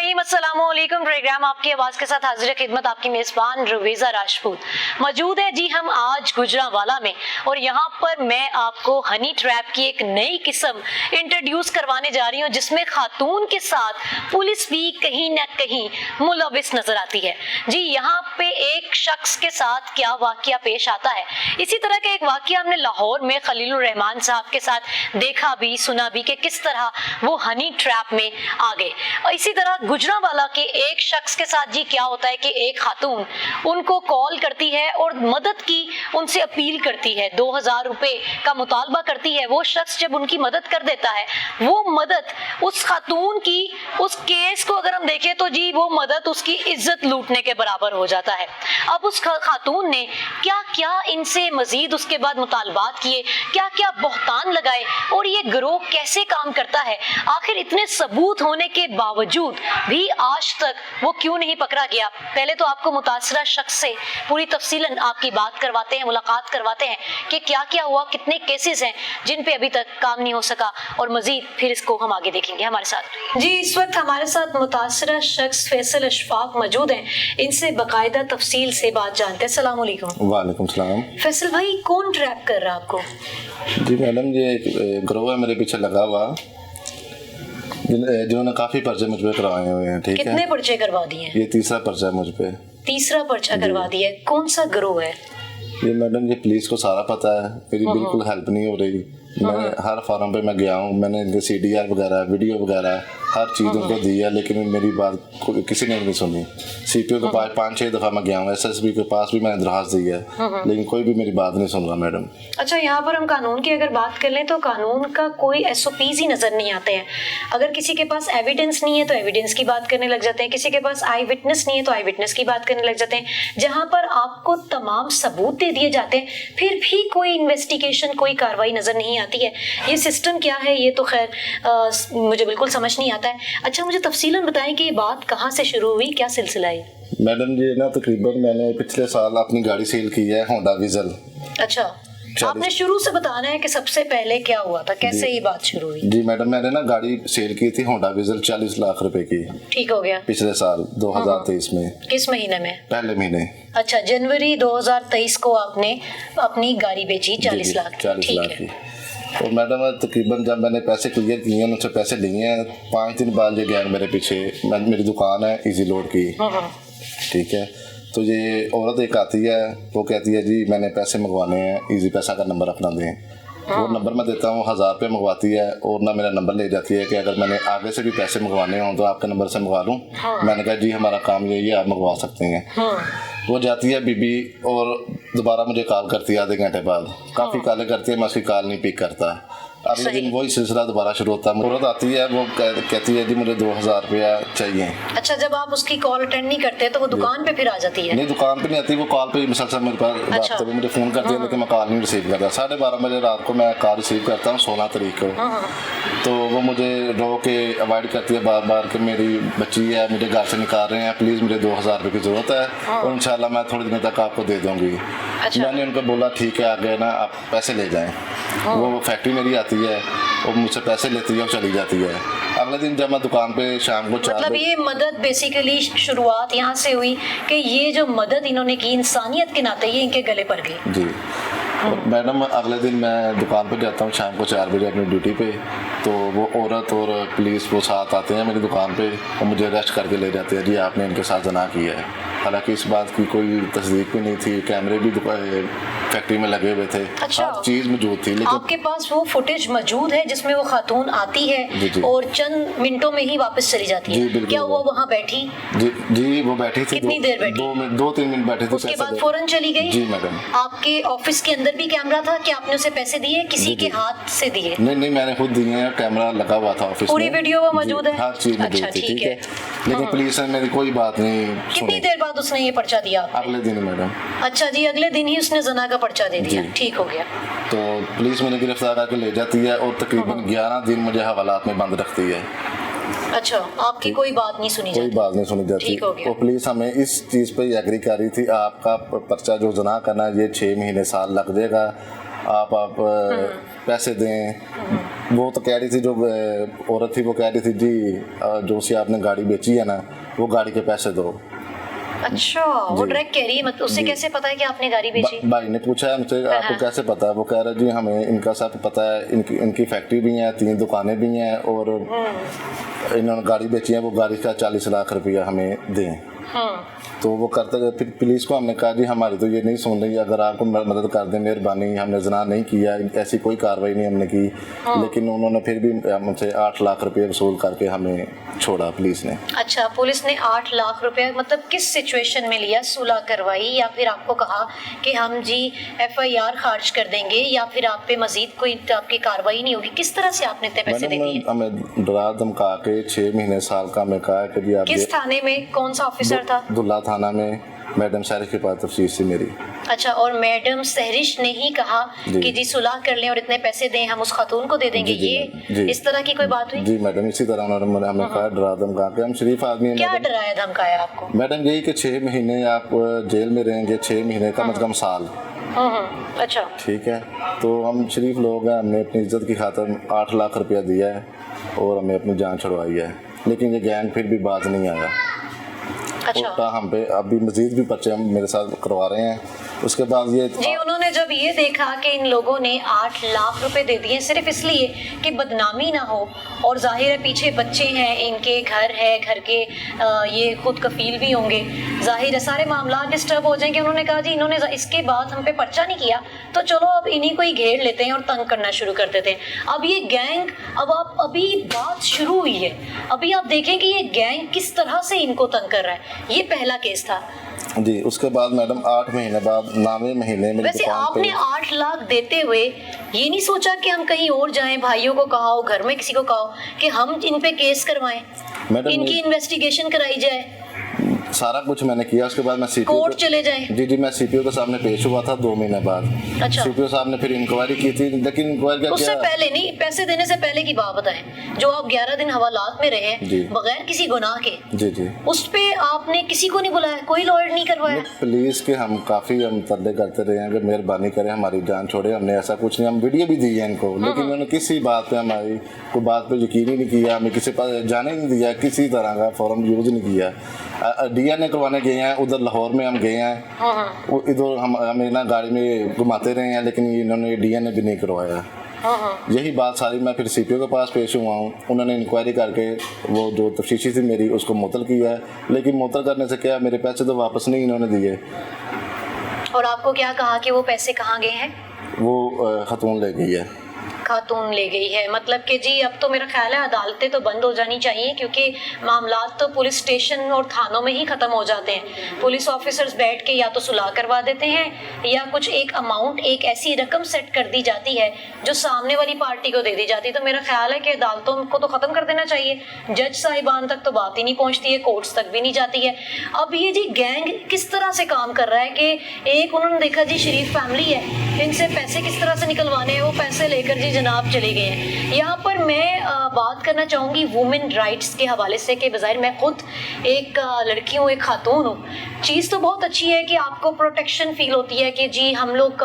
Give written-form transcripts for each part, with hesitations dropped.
रहीम, अस्सलाम वालेकुम। प्रोग्राम आपकी आवाज के साथ हाजिर खिदमत आपकी मेजबान रवीजा राजपूत मौजूद है जी हम आज गुजरांवाला में, और यहाँ पर मैं आपको हनी ट्रैप की एक नई किस्म इंट्रोड्यूस करवाने जा रही हूँ जिसमें खातून के साथ पुलिस भी कहीं ना कहीं मुलविस नजर आती है। जी यहाँ पे एक शख्स के साथ क्या वाकया पेश आता है, इसी तरह का एक वाकया हमने लाहौर में खलीलुर रहमान साहब के साथ देखा भी सुना भी कि किस तरह वो हनी ट्रैप में आ गए। और इसी तरह गुजरांवाला के एक शख्स के साथ जी क्या होता है कि एक खातून उनको कॉल करती है और मदद की उनसे अपील करती है, 2000 रुपए का मुतालबा करती है। वो शख्स जब उनकी मदद कर देता है, वो मदद उस खातून की उस केस को अगर हम देखें तो जी वो मदद उसकी इज्जत लूटने के बराबर हो जाता है। अब उस खातून ने क्या क्या इनसे मजीद उसके बाद मुतालबात किए, क्या क्या बहतान लगाए और ये गिरोह कैसे काम करता है, आखिर इतने सबूत होने के बावजूद भी आज तक वो क्यों नहीं पकड़ा गया। पहले तो आपको मुतासरा शख्स से पूरी तफसीलन आपकी बात करवाते हैं, मुलाकात करवाते हैं कि क्या क्या हुआ, कितने केसेस हैं जिन पे अभी तक काम नहीं हो सका, और मजीद फिर इसको हम आगे देखेंगे। हमारे साथ जी इस वक्त हमारे साथ मुतासरा शख्स फैसल अशफाक मौजूद हैं, इनसे बाकायदा तफसील से बात जानते हैं। अस्सलाम वालेकुम। वालेकुम सलाम। फैसल भाई, कौन ट्रैप कर रहा है आपको? जी मैडम, ये गिरोह है मेरे पीछे लगा हुआ, जिन्होंने काफी पर्चे मुझ पे करवाए हुए हैं। ठीक है, कितने पर्चे करवा दिए? ये तीसरा पर्चा है मुझ पे। तीसरा पर्चा करवा दिया है। कौन सा गिरोह है ये? मैडम ये पुलिस को सारा पता है, मेरी बिल्कुल हेल्प नहीं हो रही। मैं हर फॉरम पे मैं गया हूँ, मैंने इनके CDR वगैरह वीडियो वगैरह हर चीज़ उनको दी है, लेकिन मेरी बात किसी ने नहीं सुनी। CPO के पास 5-6 दफ़ा मैं गया हूँ, SSB के पास भी मैंने दरखास्त दी है, लेकिन कोई भी मेरी बात नहीं सुन रहा मैडम। अच्छा, यहाँ पर हम कानून की अगर बात कर लें तो कानून का कोई SOPs ही नजर नहीं आते हैं। अगर किसी के पास एविडेंस नहीं है तो एविडेंस की बात करने लग जाते हैं, किसी के पास आई विटनेस नहीं है तो आई विटनेस की बात करने लग जाते हैं। जहाँ पर आपको तमाम सबूत दे दिए जाते हैं फिर भी कोई इन्वेस्टिगेशन, कोई कार्रवाई नजर नहीं आती है। ये सिस्टम क्या है, ये तो खैर मुझे बिल्कुल समझ नहीं आता है। अच्छा, मुझे तफसीलन बताएं कि ये बात कहाँ से शुरू हुई, क्या सिलसिला है? मैडम ये ना तकरीबन मैंने पिछले साल अपनी गाड़ी सेल की है, होंडा विजल। अच्छा, आपने शुरू से बताना है कि सबसे पहले क्या हुआ था, कैसे ये बात शुरू हुई? जी मैडम, मैंने ना गाड़ी सेल की थी होंडा विजल 40 लाख रुपए की। ठीक हो गया। पिछले साल 2023 में। किस महीने में? पहले महीने। अच्छा, जनवरी 2023 को आपने अपनी गाड़ी बेची 40 लाख। 40 लाख की। तो मैडम तकरीबन जब मैंने पैसे क्लियर किए, उनसे पैसे लिए हैं, 5 दिन बाद ये गया मेरे पीछे। मेरी दुकान है इजी लोड की, ठीक है। तो ये औरत एक आती है, वो कहती है जी मैंने पैसे मंगवाने हैं, इजी पैसा का नंबर अपना दें। वो नंबर मैं देता हूँ, 1000 रुपये मंगवाती है और ना मेरा नंबर ले जाती है कि अगर मैंने आगे से भी पैसे मंगवाने हों तो आपके नंबर से मंगवा लूँ। मैंने कहा जी हमारा काम यही है, आप मंगवा सकते हैं। वो जाती है बीबी और दोबारा मुझे कॉल करती है आधे घंटे बाद। काफ़ी कॉलें करती है, मैं उसकी कॉल नहीं पिक करता। अगले दिन वही सिलसिला दोबारा शुरू होता है। औरत आती है, वो कहती है जी मुझे 2000 रुपया चाहिए। अच्छा, जब आप उसकी कॉल अटेंड नहीं करते तो वो दुकान पे फिर आ जाती है? नहीं, दुकान पे नहीं आती, वो कॉल पे मुसलसल मेरे पास बात करती है, मुझे फ़ोन करती है, लेकिन मैं कॉल नहीं रिसीव करता। 12:30 बजे रात को मैं कॉल रिसीव करता हूँ 16 तारीख को। तो वो मुझे रो के अवॉइड करती है बार बार कि मेरी बच्ची है, मुझे घर से निकाल रहे हैं, प्लीज़ मुझे 2000 रुपये की ज़रूरत है और इंशाल्लाह मैं थोड़े दिनों तक आपको दे दूँगी। मैंने उनको बोला ठीक है, आगे ना आप पैसे ले जाएँ। वो फैक्ट्री मेरी आती है और मुझसे पैसे लेती है और चली जाती है। अगले दिन जब मैं दुकान पे शाम को 4 मतलब ये मदद बेसिकली शुरुआत यहाँ से हुई कि ये जो मदद इन्होंने की इंसानियत के नाते ये इनके गले पड़ गई। जी मैडम, अगले दिन मैं दुकान पे जाता हूँ शाम को 4 बजे अपनी ड्यूटी पे, तो वो औरत और पुलिस वो साथ आते हैं मेरी दुकान पे और मुझे अरेस्ट करके ले जाते हैं। जी आपने इनके साथ जना किया है। हालांकि इस बात की कोई तस्दीक भी नहीं थी, कैमरे भी फैक्ट्री में लगे हुए थे। अच्छा, हर चीज़ मौजूद थी। लेकिन आपके पास वो फुटेज मौजूद है जिसमें वो खातून आती है जी। और चंद मिनटों में ही वापस चली जाती है? जी, क्या वो वहाँ बैठी? जी वो बैठी थी। कितनी देर बैठी? 2-3 मिनट बैठी थी। उसके बाद फौरन चली गई? जी मैडम। आपके ऑफिस के अंदर भी कैमरा था कि आपने उसे पैसे दिए, किसी के हाथ से दिए? नहीं, मैंने खुद दिए हैं, कैमरा लगा हुआ था ऑफिस में। पूरी वीडियो मौजूद है? हर चीज़ मौजूद थी, ठीक है। लेकिन पुलिस ने मेरी कोई बात नहीं सुनी। कितनी देर बाद उसने ये पर्चा दिया? अगले दिन मैडम। अच्छा जी, अगले दिन ही उसने जना का पर्चा दे दिया। ठीक हो गया। तो पुलिस मुझे गिरफ्तार करके ले जाती है और तकरीबन 11 दिन मुझे हवालात में बंद रखती है। अच्छा, आपकी कोई बात नहीं सुनी जाती? कोई बात नहीं सुनी जाती। तो पुलिस हमें इस चीज़ पे एग्री कर रही थी, आपका पर्चा जो जना करना ये 6 महीने साल लग जाएगा, आप पैसे दें। वो तो कह रही थी, जो औरत थी वो कह रही थी जी जो सी आपने गाड़ी बेची है ना, वो गाड़ी के पैसे दो। अच्छा, वो जी। डायरेक्ट कह रही है, मतलब उसे जी। कैसे पता है कि आपने गाड़ी बेची? भाई ने पूछा है मुझसे, आपको कैसे पता है? वो कह रहा है जी हमें इनका सब पता है, इनकी फैक्ट्री भी है, 3 दुकानें भी हैं, और इन्होंने गाड़ी बेची है, वो गाड़ी का 40 लाख रुपया हमें दें। तो वो करते गए। फिर पुलिस को हमने कहा जी हमारी तो ये नहीं सुन रही, अगर आपको मदद कर दें मेहरबानी, हमने जना नहीं किया, ऐसी कोई कार्रवाई नहीं हमने की। लेकिन उन्होंने फिर भी हमसे 8 लाख रुपये वसूल करके हमें छोड़ा पुलिस ने। अच्छा, पुलिस ने 8 लाख रुपए मतलब किस सिचुएशन में लिया? सुलह करवाई या फिर आपको कहा कि हम जी FIR खारिज कर देंगे या फिर आप पे मजीद कोई आपकी कार्रवाई नहीं होगी? किस तरह से आपने इतने पैसे दे दिए? हमें डरा धमका के 6 महीने साल का हमें कहा कि जी आप किस थाने में, कौन सा ऑफिसर था? दुल्ला थाना में मैडम सहरिश के पास तफ्तीश थी मेरी। अच्छा, और मैडम सहरिश ने ही कहा कि जी सुलह कर लें और इतने पैसे दें, हम उस खातून को दे देंगे। ये इस तरह की कोई बात हुई? जी मैडम, इसी तरह उन्होंने हमें कहा डरा धमका के। हम शरीफ आदमी हैं। क्या डराया धमकाया आपको? मैडम यही कि 6 महीने आप जेल में रहेंगे, 6 महीने कम से कम साल। अच्छा, ठीक है, तो हम शरीफ लोग हैं, हमने अपनी इज्जत की खातिर 8 लाख रुपया दिया है और हमें अपनी जान छुड़वाई है। लेकिन ये गैंग फिर भी बात नहीं आया। अच्छा, हम पे अभी मजीद भी पर्चे हम मेरे साथ करवा रहे हैं। उसके बाद ये जी उन्होंने जब ये देखा कि इन लोगों ने 8 लाख रुपए दे दिए सिर्फ इसलिए कि बदनामी ना हो, और जाहिर है पीछे बच्चे हैं, इनके घर है, घर के ये खुद कफील भी होंगे, जाहिर है सारे मामला डिस्टर्ब हो जाएंगे। उन्होंने कहा जी इन्होंने इसके बाद हम पे पर्चा नहीं किया तो चलो अब इन्हीं को ही घेर लेते हैं और तंग करना शुरू कर देते हैं। अब ये गैंग, अभी बात शुरू हुई है, अभी आप देखें कि ये गैंग किस तरह से इनको तंग कर रहा है। ये पहला केस था जी। उसके बाद मैडम 8 महीने बाद 9वें महीने में वैसे आपने 8 लाख देते हुए ये नहीं सोचा कि हम कहीं और जाएं, भाइयों को कहो, घर में किसी को कहो कि हम इन पे केस करवाएं, इनकी इन्वेस्टिगेशन कराई जाए, सारा कुछ मैंने किया। उसके बाद मैं कोर्ट चले जाएं। जी मैं CPO के सामने पेश हुआ था 2 महीने बाद। अच्छा। CPO साहब ने फिर इंक्वायरी की थी, लेकिन इंक्वायरी उससे पहले नहीं, पैसे देने से पहले की बात बताएं। जो आप 11 दिन हवालात में रहे बगैर किसी गुनाह के, जी उस पे आपने किसी को नहीं बुलाया, कोई लॉयर नहीं करवाया? पुलिस के हम काफी तरले करते रहे हैं कि मेहरबानी करें हमारी जान छोड़े। हमने ऐसा कुछ नहीं, हम वीडियो भी दी है इनको, लेकिन उन्होंने किसी बात पे हमारी कोई बात पे यकीन ही नहीं किया, हमें किसी पास जाने नहीं दिया, किसी तरह का फॉर्म यूज नहीं किया। DNA करवाने गए हैं उधर लाहौर में, हम गए हैं इधर हमें ना गाड़ी में घुमाते रहे हैं, लेकिन इन्होंने DNA भी नहीं करवाया। यही बात सारी मैं फिर CPO के पास पेश हुआ हूँ। उन्होंने इंक्वायरी करके वो जो तफ्तीशी थी मेरी उसको मुअत्तल किया है, लेकिन मुअत्तल करने से क्या, मेरे पैसे तो वापस नहीं इन्होंने दिए। और आपको क्या कहा कि वो पैसे कहाँ गए हैं? वो खातून ले गई है। खातून ले गई है, मतलब कि जी अब तो मेरा ख्याल है अदालतें तो बंद हो जानी चाहिए, क्योंकि मामलात तो पुलिस स्टेशन और थानों में ही ख़त्म हो जाते हैं। पुलिस ऑफिसर्स बैठ के या तो सुलह करवा देते हैं या कुछ एक अमाउंट, एक ऐसी रकम सेट कर दी जाती है जो सामने वाली पार्टी को दे दी जाती है। तो मेरा ख्याल है कि अदालतों को तो ख़त्म कर देना चाहिए, जज साहिबान तक तो बात ही नहीं पहुँचती है, कोर्ट्स तक भी नहीं जाती है। अब ये जी गैंग किस तरह से काम कर रहा है कि एक उन्होंने देखा जी शरीफ फैमिली है, इनसे पैसे किस तरह से निकलवाने हैं, वो पैसे लेकर जी जनाब चले गए हैं। यहाँ पर मैं बात करना चाहूँगी वुमेन राइट्स के हवाले से कि बज़ाहिर मैं खुद एक लड़की हूँ, एक खातून हूँ। चीज़ तो बहुत अच्छी है कि आपको प्रोटेक्शन फील होती है कि जी हम लोग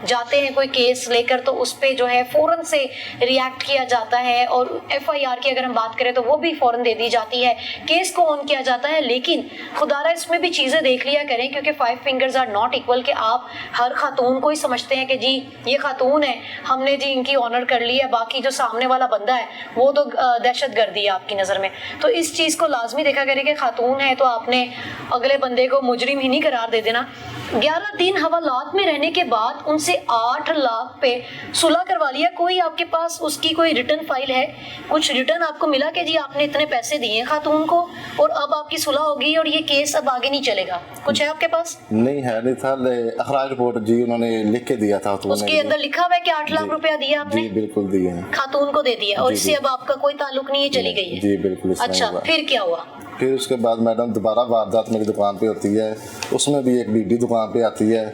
जाते हैं कोई केस लेकर तो उस पर जो है फ़ौरन से रिएक्ट किया जाता है, और FIR की अगर हम बात करें तो वो भी फ़ौरन दे दी जाती है, केस को ऑन किया जाता है। लेकिन खुदारा इसमें भी चीज़ें देख लिया करें, क्योंकि 5 फिंगर्स आर नॉट इक्वल कि आप हर खातून को ही समझते हैं कि जी ये खातून है, हमने जी इनकी ऑनर कर ली है, बाकी जो सामने वाला बंदा है वो तो दहशतगर्दी है आपकी नज़र में। तो इस चीज़ को लाजमी देखा करें कि खातून है तो आपने अगले बंदे को मुजरिम ही नहीं करार दे देना। 11 दिन हवालात में रहने के बाद उनसे 8 लाख पे सुलह करवा लिया। कोई आपके पास उसकी कोई रिटर्न फाइल है, कुछ रिटर्न आपको मिला कि जी आपने इतने पैसे दिए खातून को और अब आपकी सुलह होगी और ये केस अब आगे नहीं चलेगा? कुछ है आपके पास? नहीं है, नहीं था। अखराज रिपोर्ट जी उन्होंने लिख के दिया था, तो उसके अंदर लिखा हुआ है कि 8 लाख रुपया दिया आपने? जी बिल्कुल दिए हैं, खातून को दे दिया, और इससे अब आपका कोई ताल्लुक नहीं है, चली गई है? जी बिल्कुल। अच्छा, फिर क्या हुआ? फिर उसके बाद मैडम दोबारा वारदात मेरी दुकान पे होती है, उसमें भी एक बीबी दुकान पे आती है,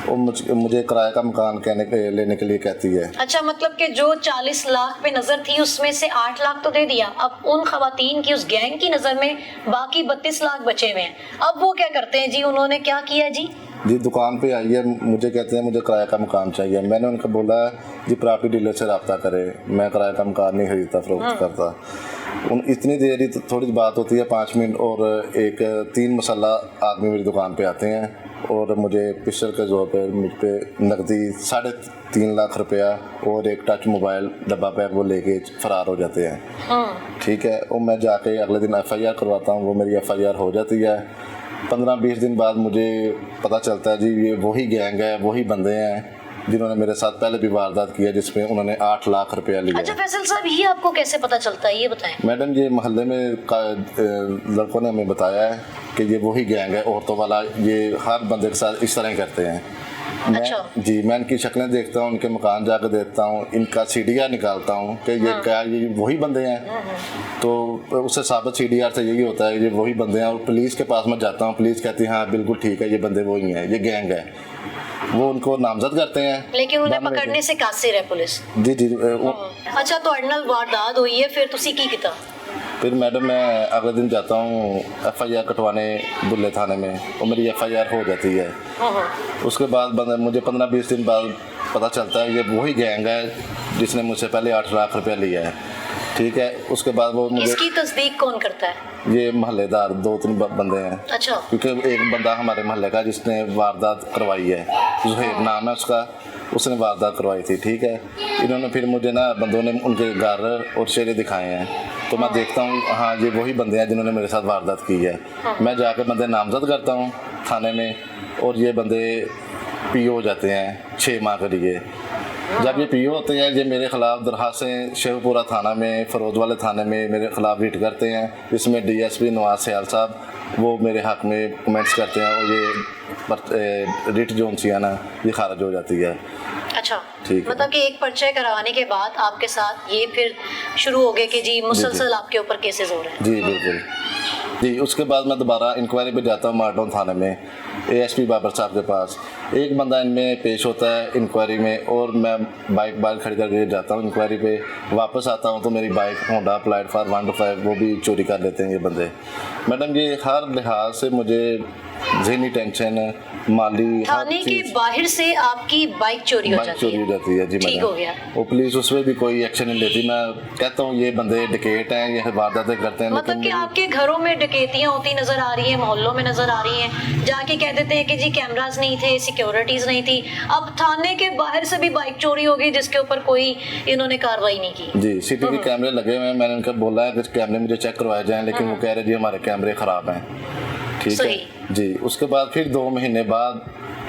वो मुझे किराए का मकान लेने के लिए कहती है। अच्छा, मतलब कि जो 40 लाख पे नजर थी उसमें से 8 लाख तो दे दिया, अब उन खवातीन की, उस गैंग की नजर में बाकी 32 लाख बचे हुए हैं। अब वो क्या करते हैं जी, उन्होंने क्या किया जी? जी दुकान पे आई है, मुझे कहते हैं मुझे किराए का मकान चाहिए। मैंने उनको बोला जी प्रॉपर्टी डीलर से रब्ता करें, मैं किराए का मकान नहीं खरीदता फरोख्त करता। उन इतनी देर ही थोड़ी बात होती है 5 मिनट, और एक 3 मसाला आदमी मेरी दुकान पे आते हैं और मुझे पिस्टल के जोर पर मुझ पे नकदी 3.5 लाख रुपया और एक टच मोबाइल डब्बा पैक वो लेके फरार हो जाते हैं। ठीक है, और मैं जाके अगले दिन FIR करवाता हूँ, वो मेरी FIR हो जाती है। 15-20 दिन बाद मुझे पता चलता है जी ये वही गैंग है, वही बंदे हैं जिन्होंने मेरे साथ पहले भी वारदात किया, जिसमें उन्होंने 8 लाख रुपया लिया। अच्छा फैसल साहब, ये आपको कैसे पता चलता है, ये बताएं। मैडम ये मोहल्ले में लड़कों ने हमें बताया है कि ये वही गैंग है औरतों वाला, ये हर बंदे के साथ इस तरह ही करते हैं। अच्छा। मैं इनकी शक्लें देखता हूँ, इनके मकान जाकर देखता हूँ, इनका CDR निकालता हूँ कि ये क्या ये वही बंदे हैं। तो उससे साबित CDR से यही होता है ये वही बंदे हैं। और पुलिस के पास मैं जाता हूँ, पुलिस कहती है हाँ बिल्कुल ठीक है, ये बंदे वही हैं, ये गैंग है। वो उनको नामजद करते हैं, लेकिन उन्हें पकड़ने से कासिर है पुलिस। जी अच्छा, ਤੁਹਾਡੇ ਨਾਲ वारदात हुई है, फिर तुसी की किया? फिर मैडम मैं अगले दिन जाता हूँ FIR कटवाने बुल्ले थाने में, और मेरी FIR हो जाती है। उसके बाद मुझे 15-20 दिन बाद पता चलता है ये वही गैंग है जिसने मुझसे पहले 8 लाख रुपया लिया है। ठीक है, उसके बाद वो मुझे इसकी तस्दीक कौन करता है? ये मोहल्लेदार 2-3 बंदे हैं। अच्छा। क्योंकि एक बंदा हमारे मोहल्ले का जिसने वारदात करवाई है, सुहेब नाम है उसका, उसने वारदात करवाई थी। ठीक है, इन्होंने फिर मुझे ना बंदों ने उनके घर और चेहरे दिखाए हैं, तो मैं देखता हूँ हाँ ये वही बंदे हैं जिन्होंने मेरे साथ वारदात की है। मैं जाकर बंदे नामजद करता हूँ थाने में, और ये बंदे PO हो जाते हैं 6 माह के लिए। जब ये PO होते हैं, ये मेरे खिलाफ दरखास्तें शेखपुरा थाना में, फरोज वाले थाने में मेरे खिलाफ रिट करते हैं। इसमें DSP नवाज सयाल साहब वो मेरे हक में कमेंट्स करते हैं, और ये रिट जो उनसी है ना ये खारिज हो जाती है। अच्छा, ठीक है। मतलब कि एक पर्चा करवाने के बाद आपके साथ ये फिर शुरू हो गए कि जी मुसलसल आपके ऊपर केसेस हो रहे हैं। जी बिल्कुल जी। उसके बाद मैं दोबारा इंक्वायरी पे जाता हूँ मार्टन थाने में, ASP बाबर साहब के पास। एक बंदा इनमें पेश होता है इंक्वायरी में, और मैं बाइक खड़ी करके जाता हूँ इंक्वायरी पे। वापस आता हूँ तो मेरी बाइक होंडा प्लेटफार्म 125 वो भी चोरी कर लेते हैं ये बंदे। मैडम ये हर लिहाज से मुझे ज़हनी टेंशन, माली, थाने के बाहर से आपकी बाइक चोरी हो जाती है। जी ठीक हो गया। वो पुलिस उसमें भी कोई एक्शन नहीं लेती। मैं कहता हूँ ये बंदे डकैत हैं, ये वारदातें करते हैं। मतलब कि आपके घरों में डकैतियां होती नजर आ रही हैं, मोहल्लों में नजर आ रही हैं, जाके कह देते हैं कि जी कैमरास नहीं थे, सिक्योरिटीज नहीं थी। अब थाने के बाहर से भी बाइक चोरी हो गई जिसके ऊपर कोई इन्होंने कार्रवाई नहीं की। जी CCTV कैमरे लगे हुए हैं, मैंने उनका बोला है कि कैमरे मुझे चेक करवाए जाएं, लेकिन वो कह रहे जी हमारे कैमरे खराब हैं। ठीक है जी। उसके बाद फिर 2 महीने बाद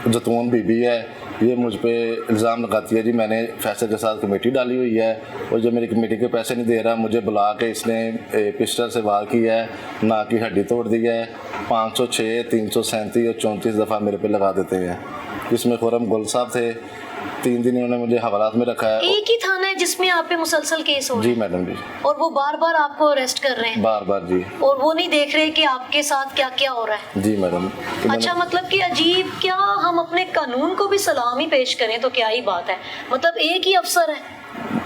जतून बीबी है, ये मुझ पे इल्ज़ाम लगाती है जी मैंने फैसल के साथ कमेटी डाली हुई है, और जो मेरी कमेटी के पैसे नहीं दे रहा, मुझे बुला के इसने पिस्टल से वार किया है, नाक की हड्डी तोड़ दी है। 506, 337 और 34 दफ़ा मेरे पे लगा देते हैं, जिसमें खुरम गुल साहब थे। 3 दिन इन्होंने मुझे हवालात में रखा है। एक ही थाना है जिसमें आप पे मुसलसल केस हो रहे हैं? जी मैडम जी। और वो बार बार आपको अरेस्ट कर रहे हैं? बार बार जी। और वो नहीं देख रहे कि आपके साथ क्या क्या हो रहा है? जी मैडम। अच्छा, मतलब कि अजीब, क्या हम अपने कानून को भी सलामी पेश करें तो क्या ही बात है। मतलब एक ही अफसर है,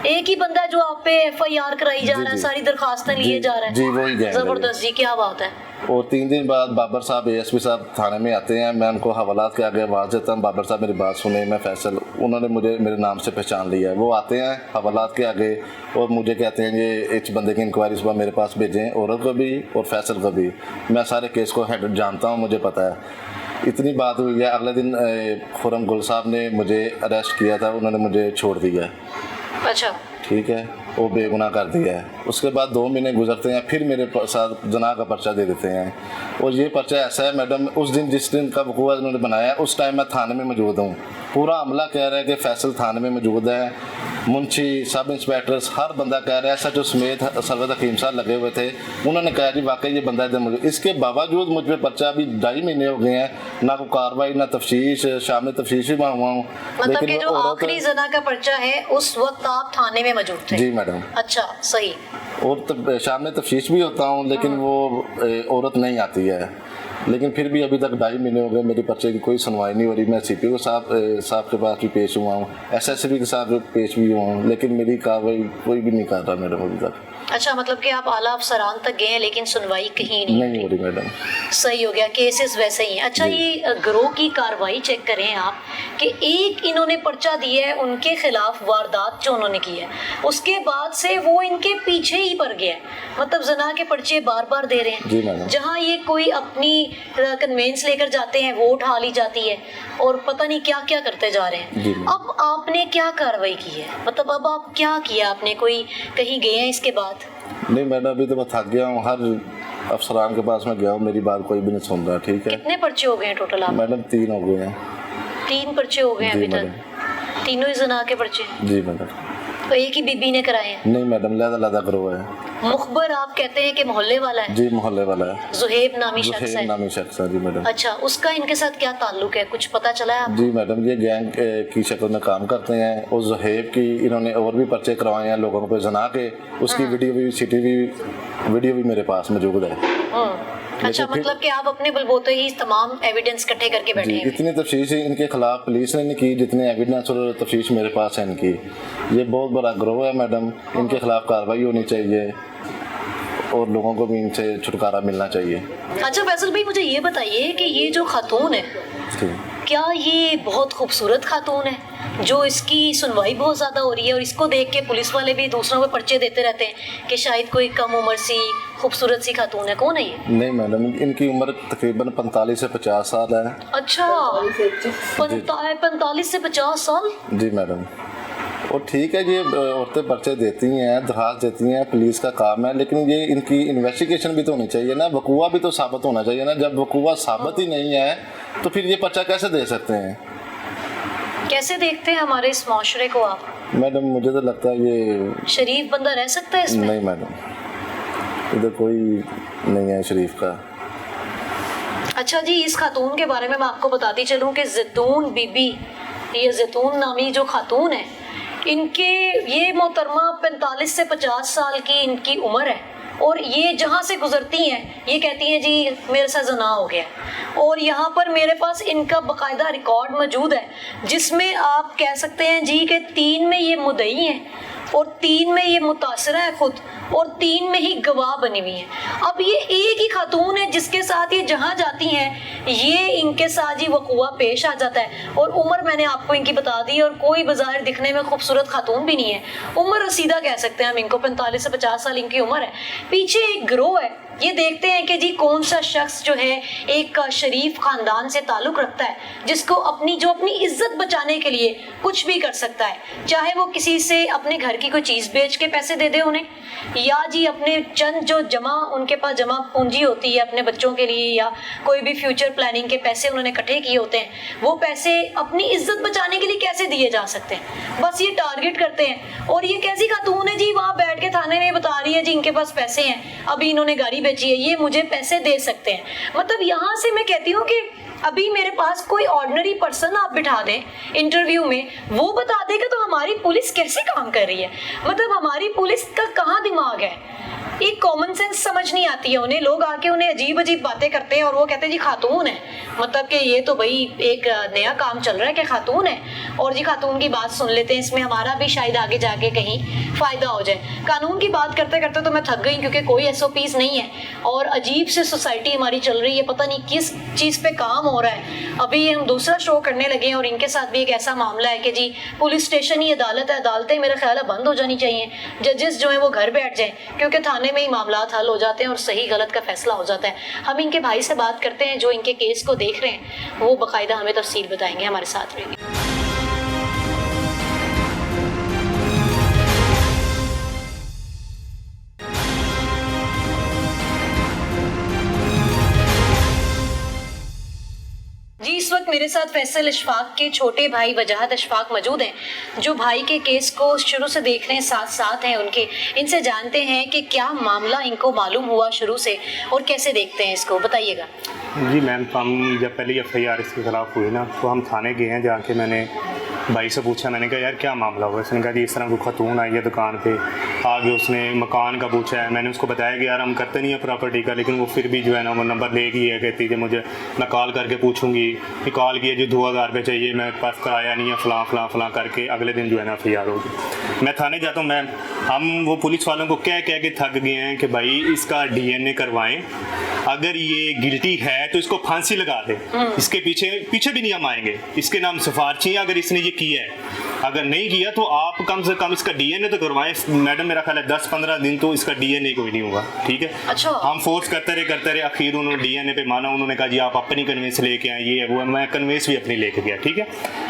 एक ही बंदा जो आप पे FIR कराई जा रहा है, सारी दरखास्तें लिए जा रहा जी, वही है। जबरदस्त जी, क्या बात है। और 3 दिन बाद बाबर साहब ASP साहब थाने में आते हैं, मैं उनको हवालात के आगे आवाज़ देता हूँ, बाबर साहब मेरी बात सुने, मैं फैसल, उन्होंने मुझे मेरे नाम से पहचान लिया है। वो आते हैं हवालात के आगे और मुझे कहते हैं ये इस बंदे की इंक्वायरी सुबह मेरे पास भेजें, औरत को भी और फैसल को भी। मैं सारे केस को हेड जानता हूँ, मुझे पता है। इतनी बात हुई है, अगले दिन खुरम गुल साहब ने मुझे अरेस्ट किया था, उन्होंने मुझे छोड़ दिया। अच्छा, ठीक है, वो बेगुनाह कर दिया है। उसके बाद 2 महीने गुजरते हैं, फिर मेरे साथ जना का पर्चा दे देते हैं। और ये पर्चा ऐसा है मैडम, उस दिन जिस दिन का वकूआ उन्होंने बनाया उस टाइम मैं थाने में मौजूद हूँ। पूरा अमला कह रहा है कि फैसल थाने में मौजूद है, मुंशी, सब इंस्पेक्टर्स, हर बंदा कह रहा है। सच समेत सरवत हकीम साहब लगे हुए थे, उन्होंने कहा जी वाकई ये बंदा इधर मौजूद। इसके बावजूद मुझ पर पर्चा अभी 2.5 महीने हो गए हैं, ना कोई कार्रवाई, ना तफ्तीश, शामिल तफ्तीश भी हुआ हूँ। मतलब कि जो आखिरी जना का पर्चा है उस वक्त आप थाने में मौजूद थे? जी मैडम। अच्छा, सही। और शाम में तफ्तीश भी होता हूँ, लेकिन वो औरत नहीं आती है। लेकिन फिर भी अभी तक 2.5 महीने हो गए, मेरे पर्चे की कोई सुनवाई नहीं हो रही। मैं CPO साहब के पास भी पेश हुआ हूँ, SSP के साथ पेश भी हुआ हूँ, लेकिन मेरी कार्रवाई कोई भी नहीं कर रहा मैडम अभी तक। अच्छा, मतलब कि आप आला अफसरान तक गए हैं लेकिन सुनवाई कहीं नहीं हो रही मैडम। सही हो गया, केसेस वैसे ही हैं। अच्छा, ये गिरोह की कार्रवाई चेक करें आप कि एक इन्होंने पर्चा दिया है उनके खिलाफ, वारदात जो उन्होंने की है, उसके बाद से वो इनके पीछे ही पड़ गया है, मतलब जना के पर्चे बार बार दे रहे हैं। जी मैडम। जहाँ ये कोई अपनी कन्वेंस लेकर जाते हैं, वो उठा ली जाती है और पता नहीं क्या क्या करते जा रहे हैं। अब आपने क्या कार्रवाई की है, मतलब अब आप क्या किया आपने, कोई कहीं गए हैं इसके बाद? नहीं मैडम, अभी तो मैं थक गया हूँ, हर अफसरान के पास मैं गया हूँ, मेरी बात कोई भी नहीं सुन रहा। ठीक है, कितने पर्चे हो गए हैं टोटल आप? मैडम 3 हो गए हैं। 3 पर्चे हो गए हैं अभी तक? तीनों ही जना के पर्चे हैं? जी मैडम। तो एक ही बीबी ने कराए हैं? नहीं मैडम, लहदा गिरोह है। मुखबर आप कहते हैं कि मोहल्ले वाला है? जी मोहल्ले वाला है। जुहेब नामी शख्स है? जुहेब नामी शख्स है जी मैडम। अच्छा, उसका इनके साथ क्या ताल्लुक है, कुछ पता चला है? जी मैडम, ये गैंग की शक्ल में काम करते हैं और जुहेब की इन्होंने और भी पर्चे करवाए हैं लोगों पे जना के, उसकी वीडियो भी मेरे पास मौजूद है। अच्छा, मतलब कि आप अपने बलबूते ही तमाम एविडेंस इकट्ठे करके बैठे हैं? इतनी तफ्तीश इनके खिलाफ पुलिस ने नहीं की जितने एविडेंस और तफ्तीश मेरे पास है इनकी। ये बहुत बड़ा गिरोह है मैडम, इनके खिलाफ कार्रवाई होनी चाहिए और लोगों को भी इनसे छुटकारा मिलना चाहिए। अच्छा फैसल भाई, मुझे ये बताइए कि ये जो खातून है, क्या ये बहुत खूबसूरत खातून है जो इसकी सुनवाई बहुत ज़्यादा हो रही है और इसको देख के पुलिस वाले भी दूसरों को पर्चे देते रहते हैं कि शायद कोई कम उम्र सी खूबसूरत सी खातून है? कौन है ये? नहीं मैडम, इनकी उम्र तकरीबन 45 से 50 साल है। अच्छा, 45 से 50 साल? जी मैडम। और ठीक है, ये औरतें पर्चे देती हैं, दरखास्त देती हैं, पुलिस का काम है, लेकिन ये इनकी इन्वेस्टिगेशन भी तो होनी चाहिए ना, वकूआ भी तो साबित होना चाहिए ना। जब वकूआ साबित ही नहीं है तो फिर ये पर्चा कैसे दे सकते हैं? कैसे देखते हैं हमारे इस माशरे को आप? मैडम मुझे तो लगता है ये शरीफ बंदा रह सकता है इसमें? नहीं मैडम, इधर कोई नहीं है शरीफ का। अच्छा जी, इस खातून के बारे में मैं आपको बताती चलूँ कि जैतून बीबी, ये जैतून नामी जो खातून है, इनके ये मोहतरमा 45 से 50 साल की इनकी उम्र है और ये जहाँ से गुजरती हैं ये कहती हैं जी मेरे साथ जना हो गया। और यहाँ पर मेरे पास इनका बाकायदा रिकॉर्ड मौजूद है जिसमें आप कह सकते हैं जी कि 3 में ये मुद्दई हैं और 3 में ये मुतासरा है खुद और 3 में ही गवाह बनी हुई हैं। अब ये एक ही खातून है जिसके साथ ये जहाँ जाती हैं ये इनके साथ ही वकूआ पेश आ जाता है। और उम्र मैंने आपको इनकी बता दी और कोई बाजार दिखने में खूबसूरत खातून भी नहीं है, उम्र रसीदा कह सकते हैं हम इनको, 45 से 50 साल इनकी उम्र है। पीछे एक गिरोह है, ये देखते हैं कि जी कौन सा शख्स जो है एक शरीफ खानदान से ताल्लुक रखता है जिसको अपनी इज्जत बचाने के लिए कुछ भी कर सकता है, चाहे वो किसी से अपने घर की कोई चीज़ बेच के पैसे दे दे उन्हें, या जी अपने चंद जो उनके पास जमा पूंजी होती है अपने बच्चों के लिए या कोई भी फ्यूचर प्लानिंग के पैसे उन्होंने इकट्ठे किए होते हैं, वो पैसे अपनी इज्जत बचाने के लिए कैसे दिए जा सकते हैं, बस ये टारगेट करते हैं। और ये कैसी खातून है जी, वहाँ बैठ के थाने में बता रही है जी इनके पास पैसे हैं, अभी इन्होंने गाड़ी बेची है, ये मुझे पैसे दे सकते हैं। मतलब यहाँ से मैं कहती हूँ कि अभी मेरे पास कोई ऑर्डिनरी पर्सन आप बिठा दें इंटरव्यू में, वो बता देगा तो हमारी पुलिस कैसे काम कर रही है, मतलब हमारी पुलिस का कहाँ दिमाग है, एक कॉमन सेंस समझ नहीं आती है उन्हें। लोग आके उन्हें अजीब अजीब बातें करते हैं और वो कहते हैं जी खातून है, मतलब कि ये तो भाई एक नया काम चल रहा है कि खातून है और जी खातून की बात सुन लेते हैं, इसमें हमारा भी शायद आगे जाके कहीं फ़ायदा हो जाए। कानून की बात करते करते तो मैं थक गई क्योंकि कोई SOPs नहीं है और अजीब से सोसाइटी हमारी चल रही है, पता नहीं किस चीज़ पे काम हो रहा है। अभी हम दूसरा शो करने लगे हैं और इनके साथ भी एक ऐसा मामला है कि जी पुलिस स्टेशन ही अदालत है, अदालतें मेरा ख्याल है बंद हो जानी चाहिए, जजेस जो है वो घर बैठ जाएं क्योंकि थाने में ही मामला हल हो जाते हैं और सही गलत का फैसला हो जाता है। हम इनके भाई से बात करते हैं जो इनके केस को देख रहे हैं, वो बाकायदा हमें तफसील बताएंगे, हमारे साथ रहेंगे। जी इस वक्त मेरे साथ फैसल अशफाक के छोटे भाई वजाहत अशफाक मौजूद हैं जो भाई के केस को शुरू से देख रहे हैं, साथ साथ हैं उनके। इनसे जानते हैं कि क्या मामला इनको मालूम हुआ शुरू से और कैसे देखते हैं इसको, बताइएगा। जी मैम, हम जब पहले FIR इसके खिलाफ हुई ना, तो हम थाने गए हैं। जाके मैंने भाई से पूछा, मैंने कहा यार क्या मामला हुआ। उसने कहा जी इस तरह कोई खतून आई है दुकान पे। आगे उसने मकान का पूछा है। मैंने उसको बताया कि यार हम करते नहीं है प्रॉपर्टी का, लेकिन वो फिर भी जो है ना वो नंबर लेगी है, कहती है मुझे मैं कॉल करके पूछूंगी कि कॉल किया जो 2000 रुपये चाहिए, मैं पास कराया नहीं है, फलां फलां फलां करके अगले दिन जो है ना FIR होगी। मैं थाने जाता हूँ मैम, हम वो पुलिस वालों को कह कह के थक गए हैं कि भाई इसका DNA करवाएं, अगर ये गिल्टी है तो इसको फांसी लगा दे, इसके पीछे पीछे भी नहीं हम आएंगे, इसके नाम सिफारिशी अगर इसने ये किया है, अगर नहीं किया तो आप कम से कम इसका DNA तो करवाएं। मैडम मेरा ख्याल है 10-15 दिन तो इसका DNA कोई नहीं होगा, ठीक है। अच्छा। हम फोर्स करते रहे आखिर उन्होंने DNA पे माना। उन्होंने कहा जी आप अपनी कन्वेंस लेके आए, ये है वो है। मैं कन्वेंस भी अपनी लेके गया, ठीक है।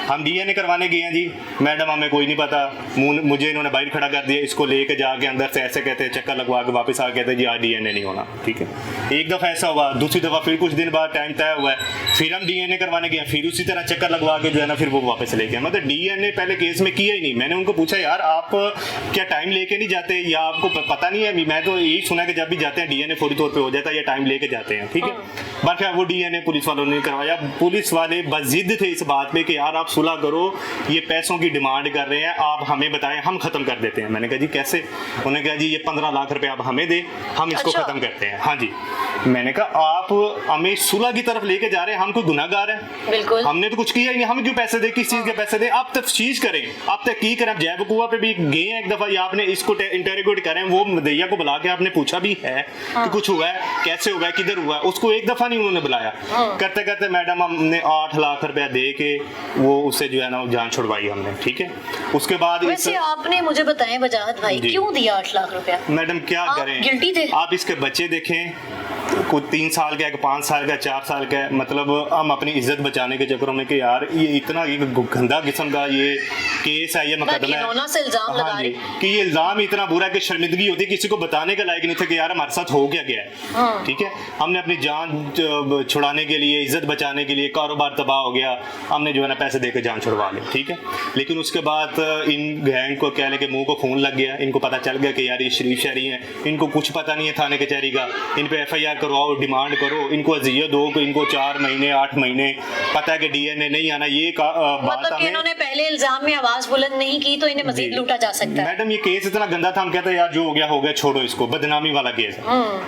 हम DNA करवाने गए हैं जी, मैडम हमें कोई नहीं पता, मुझे इन्होंने बाहर खड़ा कर दिया, इसको लेके जाके अंदर से ऐसे कहते हैं चक्कर लगवा के वापस आ कहते हैं जी आज DNA नहीं होना, ठीक है। एक दफ़ा ऐसा हुआ, दूसरी दफ़ा फिर कुछ दिन बाद टाइम तय हुआ है, फिर हम DNA करवाने गए, फिर उसी तरह चक्कर लगवा के जो है ना फिर वो वापस ले गए। मतलब DNA पहले केस में किया ही नहीं। मैंने उनको पूछा यार आप क्या टाइम लेके नहीं जाते या आपको पता नहीं है? मैं तो यही सुना कि जब भी जाते हैं DNA फौरी तौर पे हो जाता है या टाइम लेके जाते हैं, ठीक है। बाकी वो DNA पुलिस वालों ने करवाया। पुलिस वाले बजिद थे इस बात पे कि यार आप सुलह करो, ये पैसों की डिमांड कर रहे हैं, आप हमें बताएं हम खत्म कर देते हैं। मैंने कहा जी कैसे? उन्होंने कहा जी ये 15 लाख रुपए आप हमें दे, हम इसको अच्छा। खत्म करते हैं। हाँ जी। मैंने कहा आप हमें सुलह की तरफ लेके जा रहे हैं, हम कोई गुनाहगार हैं? बिल्कुल। हमने तो कुछ किया ही नहीं, हम क्यों पैसे दे, किस चीज के पैसे दे? आप तफ्तीश करें, आप तहकीक करें। जैब कुआ पे भी गए हैं एक दफा, या आपने इसको इंटेरोगेट करें, वो मदैया को बुला के आपने पूछा भी है कि कुछ हुआ है, कैसे हुआ है, किधर हुआ है? उसको एक दफा नहीं उन्होंने बुलाया। करते करते मैडम हमने 8 लाख रुपया दे के वो उससे जो है ना जान छुड़वाई हमने, ठीक है। उसके बाद वैसे आपने मुझे बताएं वजाहत भाई, क्यों दिया 8 लाख रुपया? मैडम क्या करें, गिल्टी थे? आप इसके बच्चे देखें, कोई 3 साल का है, 5 साल का, 4 साल का है। मतलब हम अपनी इज्जत बचाने के चक्करों में कि यार ये इतना गंदा किस्म का ये केस है, ये मुकदमा है, से इल्जाम लगा रहे कि ये इल्जाम इतना बुरा है कि शर्मिंदगी होती है, किसी को बताने के लायक नहीं थे कि यार हमारे साथ हो क्या गया है, ठीक है। हमने अपनी जान छुड़ाने के लिए, इज्जत बचाने के लिए, कारोबार तबाह हो गया, हमने जो है ना पैसे देकर जान छुड़वा ली, ठीक है। लेकिन उसके बाद इन गैंग को कह लें कि मुंह को खून लग गया, इनको पता चल गया कि यार ये शरीफ शहरी हैं, इनको कुछ पता नहीं है थाने कचहरी का, इन पे FIR करवाओ, डिमांड करो, इनको अजियत दो कि इनको 4 महीने 8 महीने पता है कि DNA नहीं आना। ये बात मतलब कि इन्होंने पहले इल्जाम में आवाज बुलंद नहीं की तो इन्हें मजीद लूटा जा सकता है। मैडम ये केस इतना गंदा था, हम कहते हैं यार जो हो गया छोड़ो इसको, बदनामी वाला केस है।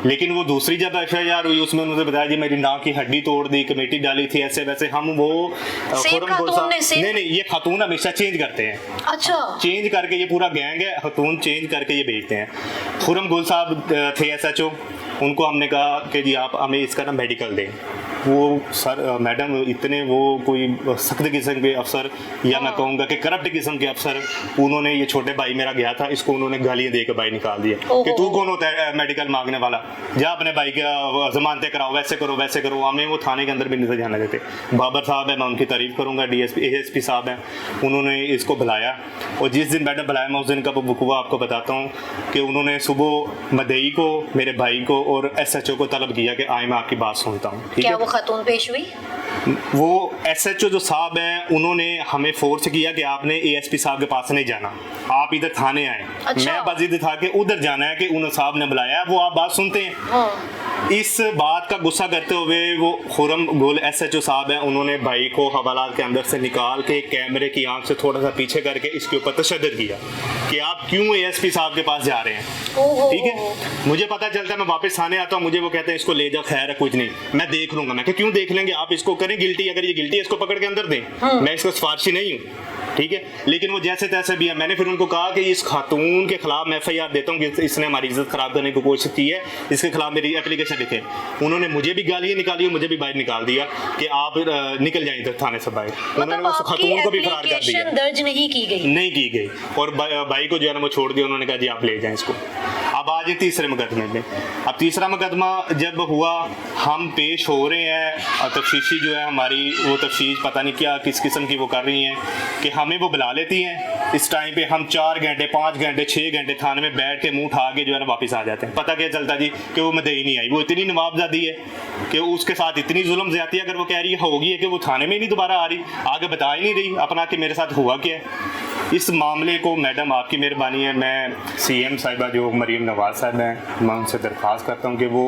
लेकिन वो दूसरी जब FIR हुई उसमें उन्होंने बताया जी मेरी नाक की हड्डी तोड़ दी, कमेटी डाली थी, ऐसे वैसे। हम वो नहीं, ये खातून हमेशा चेंज करते हैं। अच्छा। चेंज करके ये पूरा गैंग है, खातून चेंज करके ये भेजते हैं। खुरम गुल साहब थे SHO, उनको हमने कहा कि जी आप हमें इसका ना मेडिकल दें। वो सर मैडम इतने वो कोई सख्त किस्म के अफसर, या मैं कहूँगा कि करप्ट किस्म के अफसर, उन्होंने ये छोटे भाई मेरा गया था, इसको उन्होंने गालियाँ दे के भाई निकाल दिया कि तू कौन होता है मेडिकल मांगने वाला, जा अपने भाई का जमानते कराओ, वैसे करो वैसे करो। हमें वो थाने के अंदर भी नहीं जाने देते। बाबर साहब है, मैं उनकी तारीफ करूँगा, ASP साहब हैं, उन्होंने इसको बुलाया। और जिस दिन मैडम बुलाया मैं उस दिन का वकूआ आपको बताता हूँ कि उन्होंने सुबह मदई को, मेरे भाई को और SHO को तलब किया कि आए मैं आपकी बात सुनता हूँ, ठीक है। खातून पेश हुई? वो SHO जो साहब हैं उन्होंने हमें फोर्स किया कि आपने ASP साहब के पास नहीं जाना, आप इधर थाने आए। अच्छा। मैं बजिद था कि उधर जाना है, कि उन साहब ने बुलाया, वो आप बात सुनते हैं। इस बात का गुस्सा करते हुए वो खुरम गोल SHO साहब हैं, उन्होंने भाई को हवालात के अंदर से निकाल के कैमरे की आंख से थोड़ा सा पीछे करके इसके ऊपर तशद्दुद किया कि आप क्यों ASP साहब के पास जा रहे हैं, ठीक है। मुझे पता चलता है, मैं वापस थाने आता हूँ, मुझे वो कहते हैं इसको ले जा, खैर है कुछ नहीं, मैं देख लूंगा। मैं क्यों देख लेंगे, आप इसको करें गिल्टी, अगर ये गिल्टी है इसको पकड़ के अंदर दें, मैं इसको सिफारिशी नहीं हूँ, ठीक है। लेकिन वो जैसे तैसे भी है। मैंने फिर उनको कहा कि इस खातून के खिलाफ मैं FIR देता हूँ कि इसने हमारी इज्जत खराब करने की कोशिश की है, इसके खिलाफ मेरी एप्लीकेशन लिखे। उन्होंने मुझे भी गालियाँ निकाली, मुझे भी बाहर निकाल दिया कि आप निकल जाइए इधर थाने से बाहर। उन्होंने उस खातून को भी फरार कर दिया, दर्ज नहीं की गई, और भाई को जो है ना वो छोड़ दिया। उन्होंने कहा जी आप ले जाएं इसको। अब आज ये तीसरे मुकदमे में, अब तीसरा मुकदमा जब हुआ, हम पेश हो रहे हैं और तफ्तीशी जो है हमारी, वो तफ्तीश पता नहीं क्या किस किस्म की वो कर रही हैं कि हमें वो बुला लेती हैं। इस टाइम पे हम 4 घंटे 5 घंटे 6 घंटे थाने में बैठ के मुंह उठा के जो है ना वापस आ जाते हैं। पता क्या चलता जी कि वो मदई नहीं आई, वो इतनी नवाबजादी है कि उसके साथ इतनी जुल्म ज्यादती है, अगर वो कह रही होगी है कि वो थाने में ही नहीं दोबारा आ रही, आगे बता ही नहीं रही अपना कि मेरे साथ हुआ क्या है। इस मामले को मैडम आपकी मेहरबानी है, मैं सीएम साहिबा जो मरीम नवाज साहब हैं, मैं उनसे दरख्वास्त करता हूँ कि वो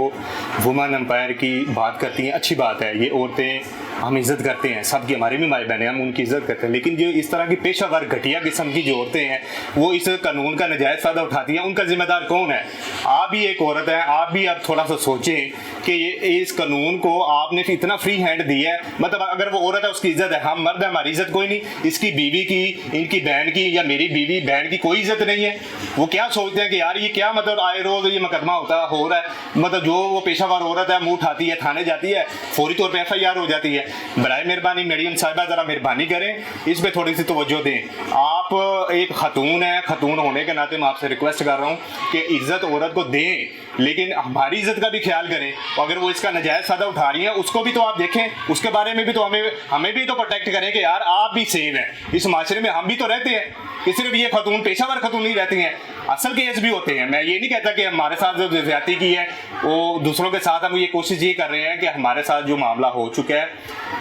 वुमेन एम्पायर की बात करती हैं, अच्छी बात है, ये औरतें हम इज़्ज़त करते हैं, सबकी, हमारी भी माई बहनें, हम उनकी इज़्ज़त करते हैं, लेकिन जो इस तरह की पेशावर घटिया किस्म की जो औरतें हैं वो इस कानून का नाजायज़ फ़ायदा उठाती हैं, उनका जिम्मेदार कौन है? आप भी एक औरत हैं, आप भी अब थोड़ा सा सोचें कि ये इस कानून को आपने इतना फ्री हैंड दिया है, मतलब अगर वो औरत है उसकी इज़्ज़त है, हम मर्द है हमारी इज़्ज़त कोई नहीं, इसकी बीवी की, इनकी बहन की या मेरी बीवी बहन की कोई इज़्ज़त नहीं है। वो क्या सोचते हैं कि यार ये क्या मतलब आए रोज़ ये मुकदमा हो रहा है, मतलब जो वो पेशावर औरत है मुँह उठाती है, थाने जाती है, फौरी तौर पर FIR हो जाती है। बराए मेहरबानी मरीम साहिबा ज़रा मेहरबानी करें, इस पर थोड़ी सी तवज्जो दें। आप एक खतून है, खतून होने के नाते मैं आपसे रिक्वेस्ट कर रहा हूँ कि इज़्ज़त औरत को दें, लेकिन हमारी इज़्ज़त का भी ख्याल करें। अगर वो इसका नाजायज़ फ़ायदा उठा रही है उसको भी तो आप देखें, उसके बारे में भी तो हमें भी तो प्रोटेक्ट करें कि यार आप भी सेव हैं, इस माशरे में हम भी तो रहते हैं, कि सिर्फ ये खतून पेशावर खतून नहीं रहती हैं, असल केस भी होते हैं। मैं ये नहीं कहता कि हमारे साथ जो ज्यादती की है वो दूसरों के साथ हम ये कोशिश ये कर रहे हैं कि हमारे साथ जो मामला हो चुका है,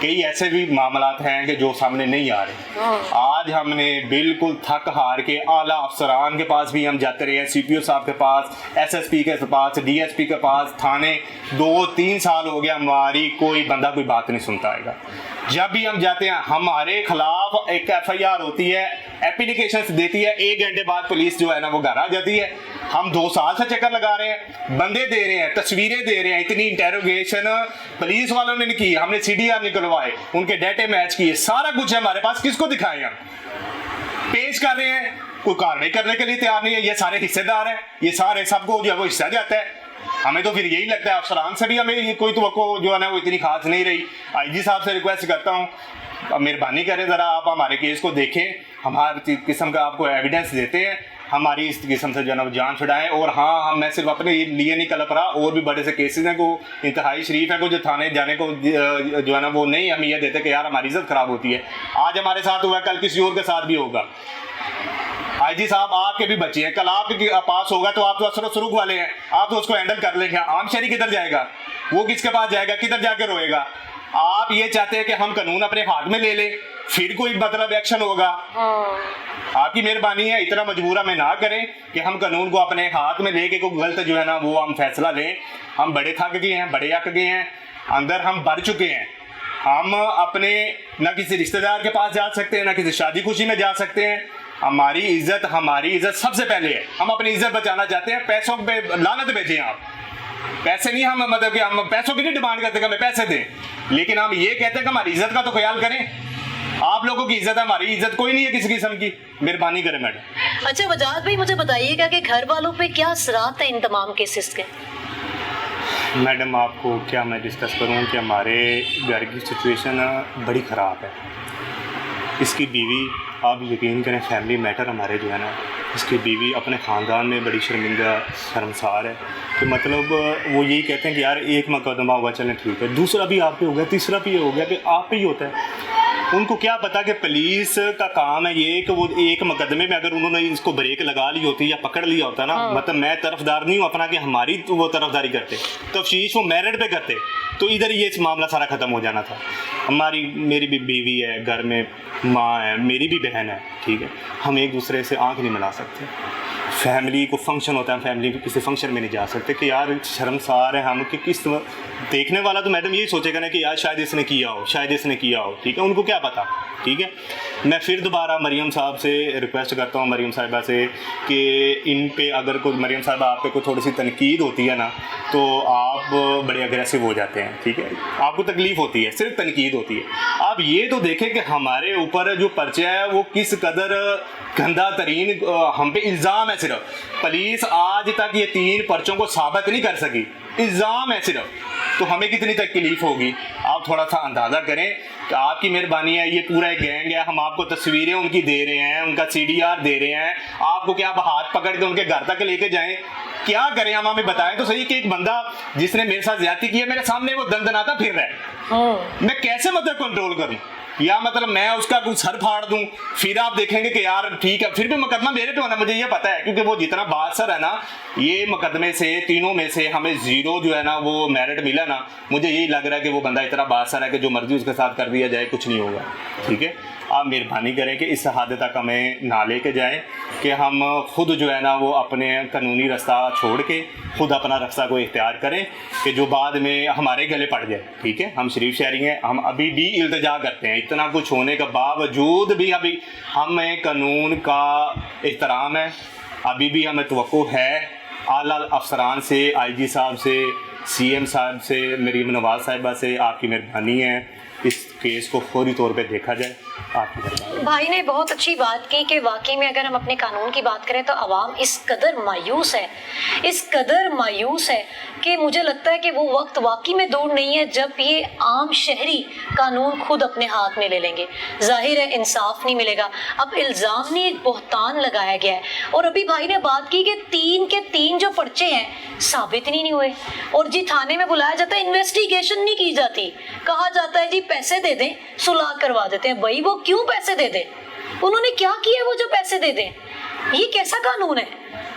कई ऐसे भी मामलात हैं कि जो सामने नहीं आ रहे। आज हमने बिल्कुल थक हार के आला अफसरान के पास भी हम जाते रहे हैं, CPO साहब के पास, SSP के पास, DSP के पास, थाने 2-3 साल हो गया, हमारी कोई बंदा कोई बात नहीं सुनता आएगा। जब भी हम जाते हैं हमारे खिलाफ एक FIR होती है, एप्लीकेशंस देती है, 1 घंटे बाद पुलिस जो है ना वो घर आ जाती है। हम 2 साल से चक्कर लगा रहे हैं, बंदे दे रहे हैं, तस्वीरें दे रहे हैं, इतनी इंटेरोगेशन पुलिस वालों ने नहीं की, हमने CDR निकलवाए, उनके डेटे मैच किए, सारा कुछ है हमारे पास, किसको दिखाएं हम? पेश कर रहे हैं, कोई कार्रवाई करने के लिए तैयार नहीं है। ये सारे हिस्सेदार हैं, ये सारे सबको जो है वो हिस्सा जाता है। हमें तो फिर यही लगता है अफसरान से भी हमें कोई तो जो है ना वो इतनी खास नहीं रही। IG साहब से रिक्वेस्ट करता हूँ, मेहरबानी करें ज़रा आप हमारे केस को देखें, हमारे किस्म का आपको एविडेंस देते हैं, हमारी इस किस्म से जो है ना जान छुड़ाएं। और हाँ, मैं सिर्फ अपने लिए नहीं कलप रहा, और भी बड़े से केसेस हैं को इंतहाई शरीफ है को जो थाने जाने को जो है ना वो नहीं हम ये देते कि यार हमारी इज्जत खराब होती है। आज हमारे साथ हुआ, कल किसी और के साथ भी होगा। IG साहब आपके भी बच्चे हैं, कल आपके पास होगा तो आप तो असर सुरुख वाले हैं, आप तो उसको हैंडल कर लेंगे। आम शहरी किधर जाएगा, वो किसके पास जाएगा, किधर जाके रोएगा? आप ये चाहते हैं कि हम कानून अपने हाथ में ले लें, फिर कोई मतलब एक्शन होगा? आपकी मेहरबानी है, इतना मजबूर हमें ना करें कि हम कानून को अपने हाथ में लेके कोई गलत जो है ना वो हम फैसला लें। हम बड़े थक गए हैं, बड़े अक गए हैं, अंदर हम भर चुके हैं। हम अपने ना किसी रिश्तेदार के पास जा सकते हैं, ना किसी शादी खुशी में जा सकते हैं। हमारी इज्जत सबसे पहले है। हम अपनी इज्जत बचाना चाहते हैं, पैसों पे लानत भेजें आप, पैसे नहीं, हम मतलब कि हम पैसों की नहीं डिमांड करते कि हमें पैसे दें, लेकिन हम ये कहते हैं कि हमारी इज्जत का तो ख्याल करें। आप लोगों की इज्जत है, हमारी इज्जत कोई नहीं है किसी किस्म की, मेहरबानी करें मैडम। अच्छा वजाहत भाई, मुझे बताइएगा कि घर वालों पे क्या असरात है इन तमाम केसेस के? मैडम आपको क्या मैं डिस्कस करूं कि हमारे घर की सिचुएशन बड़ी ख़राब है। इसकी बीवी, आप यकीन करें, फैमिली मैटर हमारे जो है ना, इसकी बीवी अपने ख़ानदान में बड़ी शर्मिंदा शर्मसार है कि मतलब वो यही कहते हैं कि यार एक मुकदमा हुआ चलें ठीक है, दूसरा भी आप पे हो गया, तीसरा भी ये हो गया कि आप पे ही होता है। उनको क्या पता कि पुलिस का काम है ये कि वो एक मुकदमे में अगर उन्होंने इसको ब्रेक लगा ली होती या पकड़ लिया होता ना, मतलब मैं तरफदार नहीं हूँ अपना कि हमारी तो वो तरफदारी करते, तफ्तीश वो मेरिट पे करते, तो इधर ये मामला सारा ख़त्म हो जाना था। मेरी भी बीवी है, घर में माँ है, मेरी भी बहन है, ठीक है, हम एक दूसरे से आँख नहीं मिला सकते। फैमिली को फंक्शन होता है, फैमिली के किसी फंक्शन में नहीं जा सकते कि यार शर्मसार है हम कि किस देखने वाला तो मैडम यही सोचेगा ना कि यार शायद इसने किया हो, शायद इसने किया हो, ठीक है, उनको क्या पता, ठीक है। मैं फिर दोबारा मरीम साहब से रिक्वेस्ट करता हूँ, मरीम साहिबा से, कि इन पे अगर कोई मरीम साहिबा आप पे कोई थोड़ी सी तनकीद होती है ना तो आप बड़े अग्रेसिव हो जाते हैं, ठीक है, आपको तकलीफ़ होती है, सिर्फ तनकीद होती है। आप ये तो देखें कि हमारे ऊपर जो पर्चा है वो किस कदर गंदा तरीन हम पे इल्ज़ाम है। सिर्फ पुलिस आज तक ये 3 पर्चों को साबित नहीं कर सकी, इल्ज़ाम है सिर्फ, तो हमें कितनी तकलीफ होगी आप थोड़ा सा अंदाज़ा करें। कि आपकी मेहरबानी है, ये पूरा एक गैंग है, हम आपको तस्वीरें उनकी दे रहे हैं, उनका CDR दे रहे हैं, आपको क्या आप हाथ पकड़ के उनके घर तक लेके जाएं, क्या करें हम? हमें बताएं तो सही कि एक बंदा जिसने मेरे साथ ज्यादती की है मेरे सामने वो दंदनाता फिर रहा है, मैं कैसे मतलब कंट्रोल करूं? या मतलब मैं उसका कुछ सर फाड़ दूं, फिर आप देखेंगे कि यार ठीक है, फिर भी मुकदमा मेरे पे होना, मुझे ये पता है, क्योंकि वो जितना बासर है ना, ये मुकदमे से तीनों में से हमें 0 जो है ना वो मेरिट मिला ना, मुझे यही लग रहा है कि वो बंदा इतना बासर है कि जो मर्जी उसके साथ कर दिया जाए कुछ नहीं होगा, ठीक है। आप मेहरबानी करें कि इस हद तक हमें ना लेके जाएं कि हम खुद जो है ना वो अपने कानूनी रास्ता छोड़ के खुद अपना रास्ता को इख्तियार करें कि जो बाद में हमारे गले पड़ जाए। ठीक है, हम शरीफ शहरी हैं, हम अभी भी इल्तिजा करते हैं, इतना कुछ होने के बावजूद भी अभी हमें कानून का एहतराम है, अभी भी हमें तवक्को है आला अफसरान से, IG साहब से, CM साहब से, मरीम नवाज साहिबा से, आपकी मेहरबानी है इस केस को फौरी तौर पे देखा जाए। आपकी भाई ने बहुत अच्छी बात की कि वाकई में अगर हम अपने कानून की बात करें तो अवाम इस कदर मायूस है, इस कदर मायूस है कि मुझे लगता है कि वो वक्त वाकई में दूर नहीं है जब ये आम शहरी कानून खुद अपने हाथ में ले लेंगे। जाहिर है इंसाफ नहीं मिलेगा। अब इल्ज़ाम नहीं, एक बहतान लगाया गया है। और अभी भाई ने बात की कि 3 के 3 जो पर्चे हैं साबित नहीं हुए, और जी थाने में बुलाया जाता है, इन्वेस्टिगेशन नहीं की जाती, कहा जाता है जी पैसे दे दें सुलह करवा देते हैं। भाई वो क्यों पैसे दे दें? उन्होंने क्या किया वो जो पैसे दे दें? ये कैसा कानून है?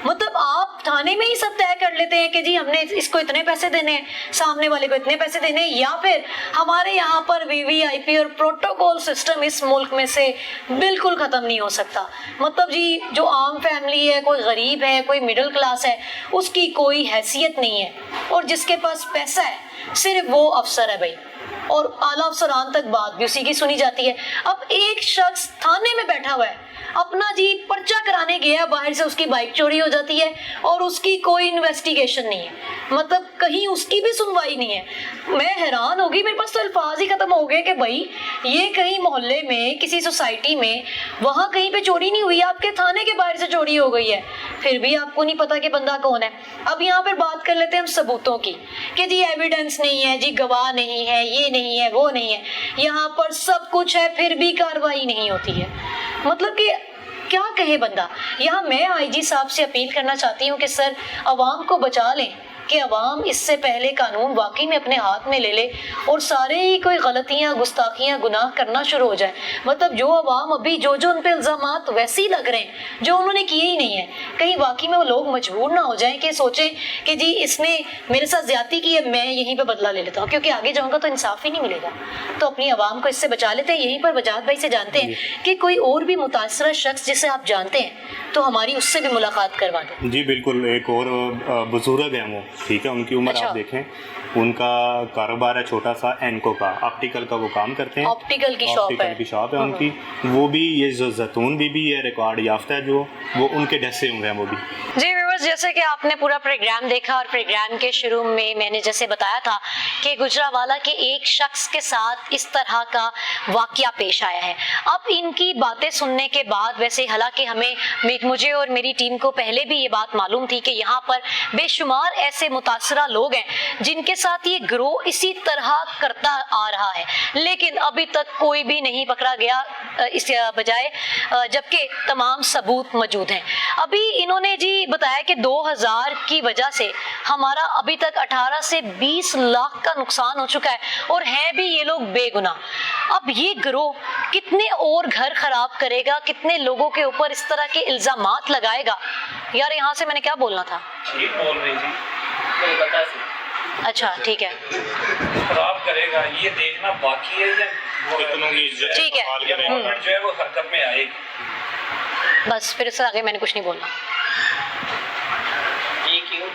मतलब आप थाने में ही सब तय कर लेते हैं कि जी हमने इसको इतने पैसे देने हैं, सामने वाले को इतने पैसे देने हैं, या फिर हमारे यहाँ पर VVIP और प्रोटोकॉल सिस्टम इस मुल्क में से बिल्कुल खत्म नहीं हो सकता। मतलब जी जो आम फैमिली है, कोई गरीब है, कोई मिडिल क्लास है, उसकी कोई हैसियत नहीं है, और जिसके पास पैसा है सिर्फ वो अफसर है भाई, और आला अफसरान तक बात भी उसी की सुनी जाती है। अब एक शख्स थाने में बैठा हुआ है, अपना जी पर्चा कराने गया, बाहर से उसकी बाइक चोरी हो जाती है और उसकी कोई इन्वेस्टिगेशन नहीं है, मतलब कहीं उसकी भी सुनवाई नहीं है। मैं हैरान हो गई, मेरे पास तो अल्फाज ही खत्म हो गए कि भाई ये कहीं मोहल्ले में, किसी सोसाइटी में, वहां कहीं पे चोरी नहीं हुई, आपके थाने के बाहर से चोरी हो गई है, फिर भी आपको नहीं पता कि बंदा कौन है। अब यहाँ पर बात कर लेते हैं हम सबूतों की कि जी एविडेंस नहीं है, जी गवाह नहीं है, ये नहीं है, वो नहीं है, यहाँ पर सब कुछ है फिर भी कार्रवाई नहीं होती है। मतलब कि क्या कहे बंदा। यहाँ मैं IG साहब से अपील करना चाहती हूँ कि सर अवाम को बचा लें, कि अवाम इससे पहले कानून वाकई में अपने हाथ में ले ले और सारे ही कोई गलतियां, गुस्ताखियां, गुनाह करना शुरू हो जाए। मतलब जो अवाम अभी जो उन पे इल्जामात वैसे ही लग रहे हैं जो उन्होंने किए ही नहीं है, कहीं वाकई में वो लोग मजबूर ना हो जाएं कि सोचें कि जी इसने मेरे साथ ज्यादती की है, मैं यहीं पे बदला ले लेता हूँ, क्योंकि आगे जाऊंगा तो इंसाफ ही नहीं मिलेगा। तो अपनी अवाम को इससे बचा लेते हैं। यहीं पर वजाहत भाई से जानते हैं कि कोई और भी मुतासरा शख्स जिसे आप जानते हैं तो हमारी उससे भी मुलाकात करवा दें। जी बिल्कुल, एक और बुजुर्ग है वो, ठीक है, उनकी उम्र अच्छा। आप देखें, उनका कारोबार है छोटा सा, एनको का, ऑप्टिकल का वो काम करते हैं, ऑप्टिकल की शॉप है, ऑप्टिकल की शॉप है उनकी। वो भी ये जो जैतून बीबी है रिकॉर्ड याफ्ता है जो, वो उनके डसे हुए हैं वो भी। जी व्यूअर्स, जैसे कि आपने पूरा प्रोग्राम देखा और प्रोग्राम के शुरू में मैंने जैसे बताया था कि गुजरांवाला के एक शख्स के साथ इस तरह का वाकया पेश आया है। अब इनकी बातें सुनने के बाद, वैसे हालांकि मुझे और मेरी टीम को पहले भी ये बात मालूम थी कि यहाँ पर बेशुमार ऐसे मुतासरा लोग हैं जिनके साथ ये गिरोह इसी तरह करता आ रहा है, लेकिन अभी तक कोई भी नहीं पकड़ा गया, इस बजाय जबकि तमाम सबूत मौजूद हैं। अभी इन्होंने जी बताया कि 2000 की वजह से हमारा अभी तक 18 से 20 लाख का नुकसान हो चुका है, और हैं भी ये लोग बेगुनाह। अब ये गिरोह कितने और घर खराब करेगा, कितने लोगों के ऊपर इस तरह के इल्जामात लगाएगा। यार यहाँ से मैंने क्या बोलना था? ठीक बोल रही थी। अच्छा ठीक है, खराब करेगा, ये देखना बाकी है या कितनों की इज्जत ठीक है। गवर्नमेंट जो है वो हरकत में आएगी। बस फिर इससे आगे मैंने कुछ नहीं बोलना। ये क्यों?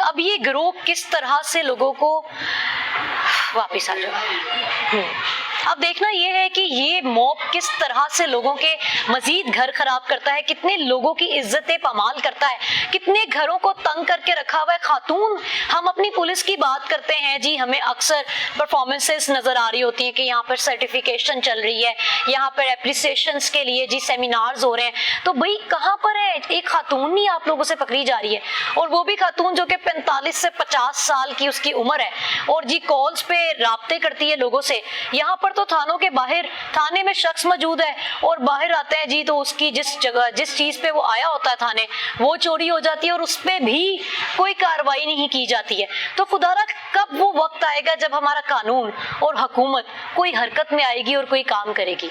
अब ये गिरोह किस तरह से लोगों को वापिस आ जाए। अब देखना ये है कि ये मॉब किस तरह से लोगों के मजीद घर खराब करता है, कितने लोगों की इज्जतें पामाल करता है, कितने घरों को तंग करके रखा हुआ है। खातून, हम अपनी पुलिस की बात करते हैं जी, हमें अक्सर परफॉर्मेंसेस नजर आ रही होती हैं कि यहाँ पर सर्टिफिकेशन चल रही है, यहाँ पर एप्रिसिएशंस के लिए जी सेमिनार्स हो रहे हैं, तो भाई कहाँ पर है? एक खातून नहीं आप लोगों से पकड़ी जा रही है, और वो भी खातून जो कि 45 से 50 साल की उसकी उम्र है, और जी कॉल्स पे राब्ते करती है लोगों से। यहाँ पर तो थानों के बाहर, थाने में शख्स मौजूद है और बाहर आते हैं जी, तो उसकी जिस जगह, जिस चीज पे वो आया होता है थाने, वो चोरी हो जाती है और उस पे भी कोई कार्रवाई नहीं की जाती है। तो खुदारा कब वो वक्त आएगा जब हमारा कानून और हुकूमत कोई हरकत में आएगी और कोई काम करेगी?